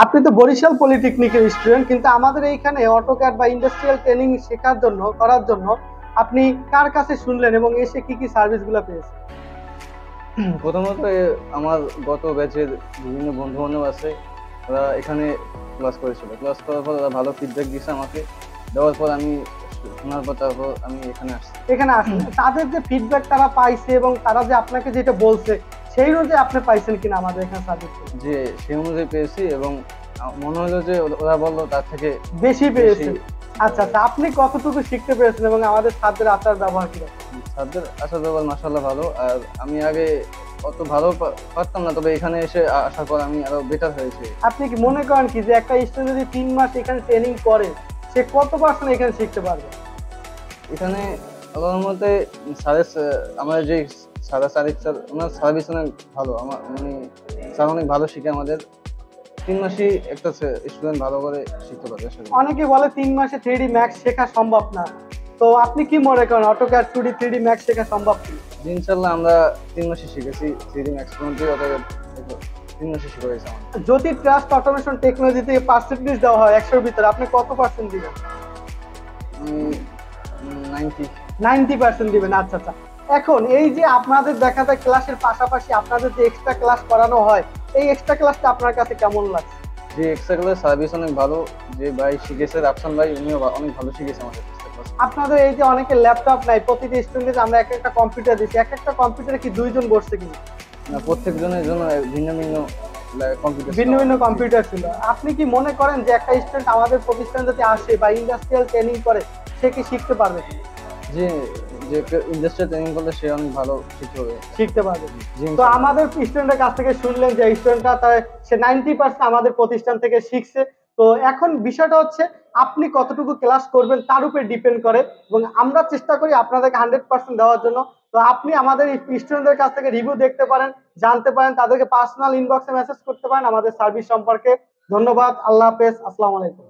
আপনি তো বরিশাল পলিটেকনিকের স্টুডেন্ট, কিন্তু আমাদের এইখানে অটোক্যাড বা ইন্ডাস্ট্রিয়াল ট্রেনিং শেখার জন্য করার জন্য আপনি কার কাছে শুনলেন এবং এসে কি কি সার্ভিসগুলো পেয়েছেন? প্রথমত আমার গত ব্যাচের বিভিন্ন বন্ধু বান্ধব আছে, ওরা এখানে ক্লাস করেছিল। ক্লাস করার পর ওরা ভালো ফিডব্যাক দিয়েছে আমাকে, দেওয়ার পর আমি শোনার পর তারপর আমি এখানে আসছি। এখানে আসেন তাদের যে ফিডব্যাক তারা পাইছে এবং তারা যে আপনাকে যেটা বলছে সেই অনুযায়ী আপনি পাইছেন কিনা আমাদের এখানে সার্ভিস? যে সেই অনুযায়ী পেয়েছি এবং মনে হলো যে ওরা বললো তার থেকে বেশি পেয়েছে। আচ্ছা আচ্ছা, আপনি কতটুকু শিখতে পেরেছেন এবং আমাদের ছাত্রদের আচার ব্যবহার কি? স্যারদের আসার ব্যবহার মাশাআল্লাহ ভালো। আর আমি আগে অত ভালো পারতাম না, তবে এখানে এসে আসার পর আমি আরো বেটার হয়েছে। আপনি কি মনে করেন কি যে একটা স্টুডেন্ট যদি 3 মাস এখানে ট্রেনিং করে সে কত পার্সেন্ট এখানে শিখতে পারবে? এখানে আমার মতে স্যারের আমাদের যে সাদিক স্যার, ওনার সার্ভিস অনেক ভালো। আমার মানে স্যার অনেক ভালো শিখে আমাদের। 3 মাসই একটা স্টুডেন্ট ভালো করে শিখতে পারবে আসলে। অনেকে বলে 3 মাসে 3D ম্যাক্স শেখা সম্ভব না, তো আপনি কি মনে করেন অটোক্যাড 2D 3D ম্যাক্স শেখা সম্ভব কি? ইনশাল্লাহ আমরা 3 মাসে শিখেছি 3D ম্যাক্স পর্যন্ত, অতএব 3 মাসে শিখে গেছে আমাদের। যদি ট্রাস্ট অটোমেশন টেকনোলজি থেকে পার্সেন্টেজ দেওয়া হয় 100-এর ভিতরে আপনি কত পার্সেন্ট দিবেন? আমি 90। 90% দিবেন। আচ্ছা আচ্ছা, এখন এই যে আপনাদের দেখা যায় ক্লাসের পাশাপাশি আপনাদের যে এক্সট্রা ক্লাস করানো হয়, এই এক্সট্রা ক্লাসটা আপনার কাছে কেমন লাগছে? যে এক্সট্রা ক্লাস সার্ভিস অনেক ভালো। যে ভাই শিখেছে রাফসান ভাই, উনিও অনেক ভালো শিখেছে আমাদের এক্সট্রা ক্লাস। আপনাদের এই যে অনেকে ল্যাপটপ নাই, প্রতিটি স্টুডেন্ট আমরা এক একটা কম্পিউটার দিচ্ছি, এক একটা কম্পিউটারে কি 2 জন বসছে কিনা? না, প্রত্যেক জনের জন্য ভিন্ন ভিন্ন কম্পিউটার। ভিন্ন ভিন্ন কম্পিউটার ছিল। আপনি কি মনে করেন যে একটা স্টুডেন্ট আমাদের প্রতিষ্ঠান যদি আসে বা ইন্ডাস্ট্রিয়াল ট্রেনিং করে সে কি শিখতে পারবে? যে যে ইন্ডাস্ট্রিয়াল ট্রেনিং করলে সে অনেক ভালো শিখতে পারবে। জি, তো ইনশাআল্লাহ। আমাদের স্টুডেন্টের কাছ থেকে শুনলেন যে স্টুডেন্টটা সে 90% আমাদের প্রতিষ্ঠান থেকে শিখছে। তো এখন বিষয়টা হচ্ছে আপনি কতটুকু ক্লাস করবেন তার উপর ডিপেন্ড করে, এবং আমরা চেষ্টা করি আপনাদেরকে 100% দেওয়ার জন্য। তো আপনি আমাদের স্টুডেন্টদের কাছ থেকে রিভিউ দেখতে পারেন, জানতে পারেন, তাদেরকে পার্সোনাল ইনবক্সে মেসেজ করতে পারেন আমাদের সার্ভিস সম্পর্কে। ধন্যবাদ, আল্লাহ হাফেজ, আসসালামু আলাইকুম।